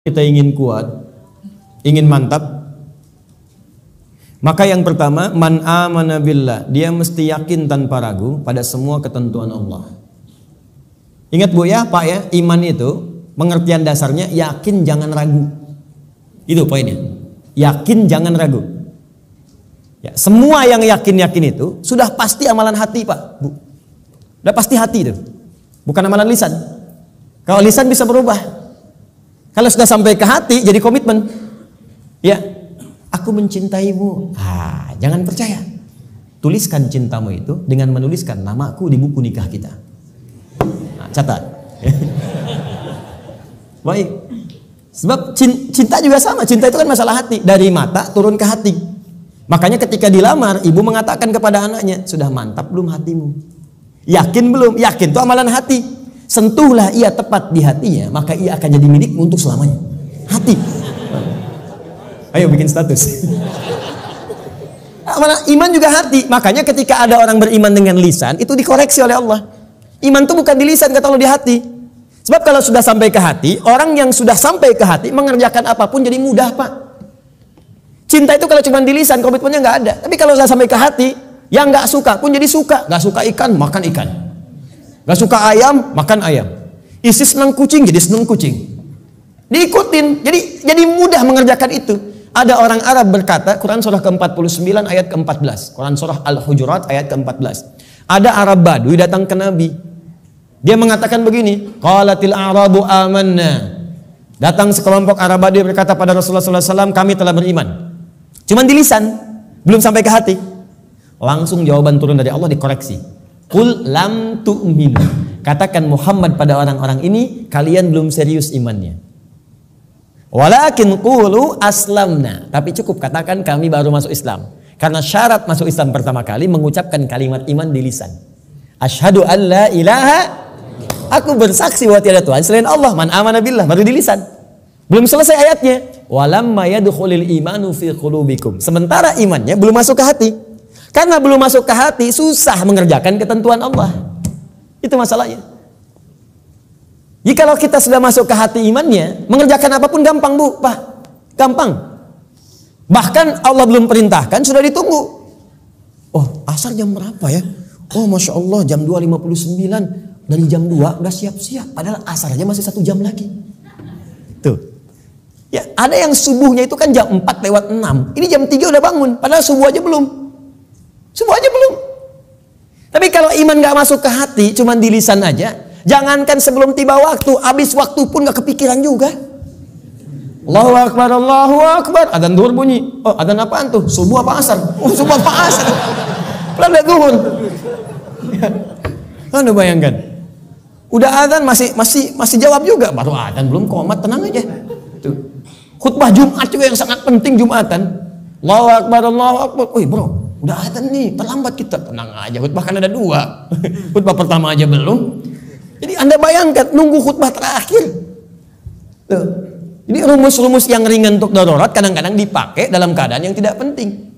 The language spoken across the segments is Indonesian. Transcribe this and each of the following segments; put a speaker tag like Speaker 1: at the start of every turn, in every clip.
Speaker 1: kita ingin kuat, ingin mantap, maka yang pertama, man amana billah, dia mesti yakin tanpa ragu pada semua ketentuan Allah. Ingat Bu ya, Pak ya, iman itu pengertian dasarnya yakin jangan ragu. Itu poinnya. Yakin jangan ragu. Ya, semua yang yakin-yakin itu sudah pasti amalan hati, Pak, Bu. Sudah pasti hati itu. Bukan amalan lisan. Kalau lisan bisa berubah. Kalau sudah sampai ke hati jadi komitmen. Ya, aku mencintaimu. Jangan percaya. Tuliskan cintamu itu dengan menuliskan namaku di buku nikah kita. Nah, catat. Baik. Sebab cinta juga sama. Cinta itu kan masalah hati. Dari mata turun ke hati. Makanya ketika dilamar, ibu mengatakan kepada anaknya, sudah mantap belum hatimu? Yakin belum? Yakin itu amalan hati. Sentuhlah ia tepat di hatinya, maka ia akan jadi milikmu untuk selamanya. Hati. Ayo bikin status. Iman juga hati. Makanya ketika ada orang beriman dengan lisan, itu dikoreksi oleh Allah. Iman itu bukan di lisan, kata Allah, di hati. Sebab kalau sudah sampai ke hati, orang yang sudah sampai ke hati mengerjakan apapun jadi mudah, Pak. Cinta itu kalau cuma di lisan, komitmennya nggak ada. Tapi kalau sudah sampai ke hati, yang nggak suka pun jadi suka. Nggak suka ikan, makan ikan. Nggak suka ayam, makan ayam. Isi senang kucing, jadi senang kucing. Diikutin, jadi mudah mengerjakan itu. Ada orang Arab berkata, Quran surah ke-49 ayat ke-14. Quran surah Al-Hujurat ayat ke-14. Ada Arab Badui datang ke Nabi. Dia mengatakan begini, qalatil a'rabu amanna. Datang sekelompok Arab Badui berkata pada Rasulullah SAW, kami telah beriman. Cuman di lisan, belum sampai ke hati. Langsung jawaban turun dari Allah dikoreksi. Qul lam tu'minu. Katakan Muhammad pada orang-orang ini, kalian belum serius imannya. Walakin qulu aslamna. Tapi cukup katakan kami baru masuk Islam. Karena syarat masuk Islam pertama kali mengucapkan kalimat iman di lisan. Asyhadu an la ilaha, aku bersaksi bahwa tiada Tuhan selain Allah. Man amana billah, baru di lisan. Belum selesai ayatnya. Walamma yadkhulul imanu fi qulubikum. Sementara imannya belum masuk ke hati. Karena belum masuk ke hati, susah mengerjakan ketentuan Allah. Itu masalahnya. Jikalau kita sudah masuk ke hati imannya, mengerjakan apapun gampang, Bu, Pak. Gampang. Bahkan Allah belum perintahkan, sudah ditunggu. Oh, asar jam berapa ya? Oh, Masya Allah, jam 2.59. Dari jam 2 udah siap-siap. Padahal asar aja masih 1 jam lagi. Tuh. Ya, ada yang subuhnya itu kan jam 4:06. Ini jam 3 udah bangun. Padahal subuh aja belum. Subuh aja belum. Tapi kalau iman gak masuk ke hati, cuman di lisan aja, jangankan sebelum tiba waktu, habis waktu pun gak kepikiran juga. Allahu Akbar, Allahu Akbar. Adzan zuhur bunyi. Oh, adzan apaan tuh? Subuh apa asar? Oh, subuh apa asar? Belum zuhur. Anda bayangkan. Udah adzan masih jawab juga. Baru adzan belum komat, tenang aja. Tuh. Khutbah Jumat juga yang sangat penting Jumatan. Allahu Akbar, Allahu Akbar. Wih, bro. Udah adzan nih, terlambat kita. Tenang aja, khutbah kan ada 2. Khutbah pertama aja belum. Jadi Anda bayangkan, nunggu khutbah terakhir. Tuh. Jadi rumus-rumus yang ringan untuk darurat kadang-kadang dipakai dalam keadaan yang tidak penting.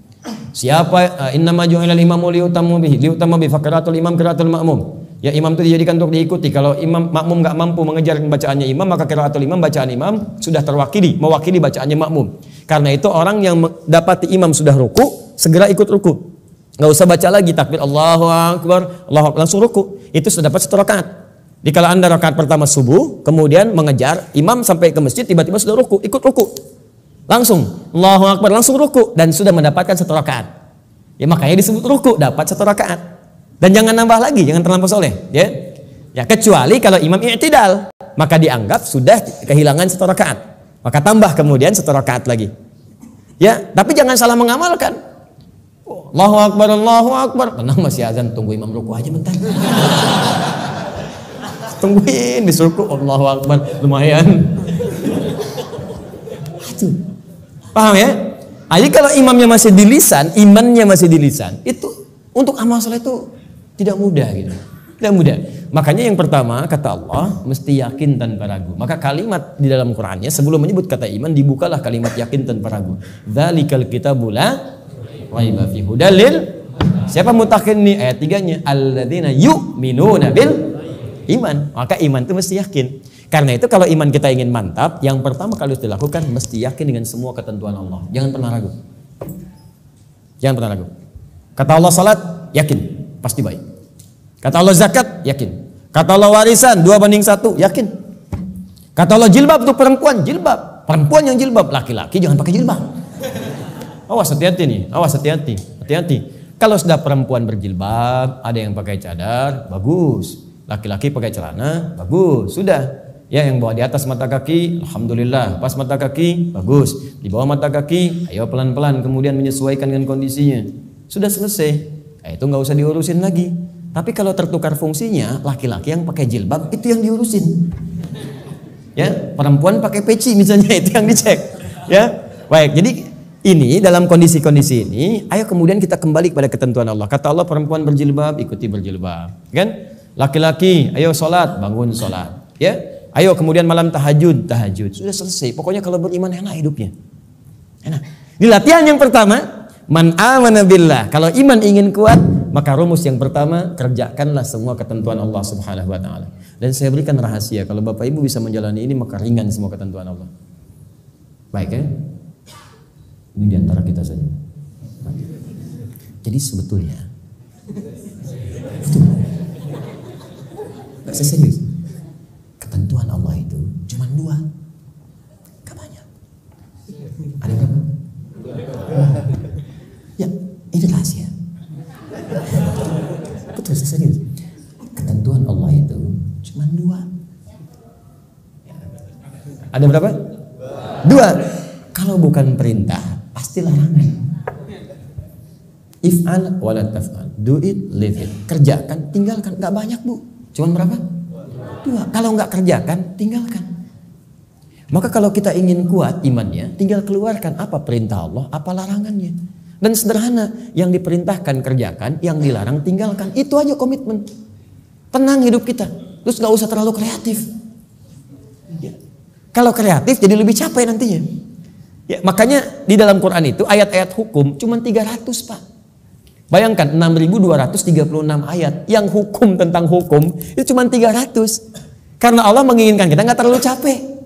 Speaker 1: Siapa innama ju'ilal imamu liutamma bihi faqiratul imam qiraatul ma'mum. Ya, imam itu dijadikan untuk diikuti. Kalau imam makmum nggak mampu mengejar bacaannya imam, maka qiraatul imam, bacaan imam sudah mewakili bacaannya makmum. Karena itu orang yang dapati imam sudah ruku, segera ikut ruku. Nggak usah baca lagi takbir Allahu Akbar, Allahu Akbar, langsung ruku. Itu sudah dapat 1 rakaat. Di kala Anda rakaat pertama subuh, kemudian mengejar imam sampai ke masjid, tiba-tiba sudah ruku, ikut ruku. Langsung Allahu Akbar, langsung ruku dan sudah mendapatkan 1 rakaat. Ya, makanya disebut ruku, dapat 1 rakaat. Dan jangan nambah lagi, jangan terlampau soleh, ya. Ya, kecuali kalau imam i'tidal, maka dianggap sudah kehilangan 1 rakaat. Maka tambah kemudian 1 rakaat lagi. Ya, tapi jangan salah mengamalkan. Allahu Akbar, Allahu Akbar. Tenang, masih azan, tunggu imam ruku aja bentar. Tungguin disuruh Allahu Akbar, lumayan. Aduh. Paham ya? Jadi kalau imamnya masih di lisan, imannya masih di lisan, itu untuk amal saleh itu tidak mudah gitu. Tidak mudah. Makanya yang pertama kata Allah mesti yakin tanpa ragu. Maka kalimat di dalam Qur'annya sebelum menyebut kata iman dibukalah kalimat yakin tanpa ragu. Dzalikal kitabu la raiba fihi hudalil. Siapa mutakin nih? Ayat 3-nya alladzina yu'minuna bil iman. Maka iman itu mesti yakin. Karena itu kalau iman kita ingin mantap, yang pertama kali harus dilakukan mesti yakin dengan semua ketentuan Allah. Jangan pernah ragu. Jangan pernah ragu. Kata Allah salat, yakin, pasti baik. Kata Allah zakat, yakin. Kata Allah warisan 2:1, yakin. Kata Allah jilbab untuk perempuan, jilbab. Perempuan yang jilbab, laki-laki jangan pakai jilbab. Awas, hati-hati nih, awas, hati-hati, hati-hati. Kalau sudah perempuan berjilbab, ada yang pakai cadar, bagus. Laki-laki pakai celana, bagus. Sudah. Ya, yang bawa di atas mata kaki, alhamdulillah. Pas mata kaki, bagus. Di bawah mata kaki, ayo pelan-pelan kemudian menyesuaikan dengan kondisinya. Sudah selesai. Itu nggak usah diurusin lagi. Tapi kalau tertukar fungsinya, laki-laki yang pakai jilbab itu yang diurusin. Ya, perempuan pakai peci misalnya itu yang dicek. Ya, baik. Jadi ini dalam kondisi-kondisi ini, ayo kemudian kita kembali kepada ketentuan Allah. Kata Allah perempuan berjilbab, ikuti berjilbab. Kan? Laki-laki, ayo sholat, bangun sholat. Ya, ayo kemudian malam tahajud, tahajud. Sudah selesai. Pokoknya kalau beriman enak hidupnya. Enak. Di latihan yang pertama, man amana billah. Kalau iman ingin kuat, maka rumus yang pertama, kerjakanlah semua ketentuan Allah Subhanahu wa taala. Dan saya berikan rahasia, kalau Bapak Ibu bisa menjalani ini, maka ringan semua ketentuan Allah. Baik ya? Ini diantara kita saja. Jadi sebetulnya nggak serius. Ketentuan Allah itu cuma 2, gak banyak. Ada berapa? Ya, ini rahasia. Betul, saya serius. Ketentuan Allah itu cuma 2. Ada berapa? 2. Kalau bukan perintah, pasti larangan. If'al wala taf'al. Do it, leave it. Kerjakan, tinggalkan. Gak banyak, Bu. Cuman berapa? 2. Kalau nggak kerjakan, tinggalkan. Maka kalau kita ingin kuat imannya, tinggal keluarkan apa perintah Allah, apa larangannya. Dan sederhana, yang diperintahkan kerjakan, yang dilarang tinggalkan. Itu aja komitmen. Tenang hidup kita. Terus nggak usah terlalu kreatif. Ya. Kalau kreatif jadi lebih capek nantinya. Ya, makanya di dalam Quran itu ayat-ayat hukum cuma 300, Pak. Bayangkan 6.236 ayat yang hukum tentang hukum itu cuma 300. Karena Allah menginginkan kita nggak terlalu capek.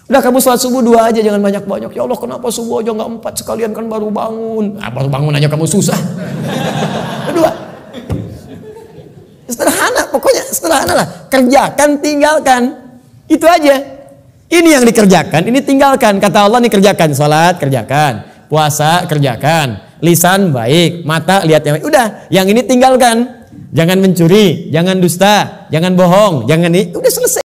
Speaker 1: Udah kamu sholat subuh 2 aja, jangan banyak-banyak. Ya Allah, kenapa subuh aja nggak 4 sekalian, kan baru bangun. Baru bangun aja kamu susah. 2. Sederhana, pokoknya sederhana lah. Kerjakan, tinggalkan. Itu aja. Ini yang dikerjakan, ini tinggalkan. Kata Allah nih, kerjakan. Sholat, kerjakan. Puasa, kerjakan. Lisan baik, mata lihat yang baik. Udah, yang ini tinggalkan. Jangan mencuri, jangan dusta, jangan bohong, jangan ini. Udah selesai.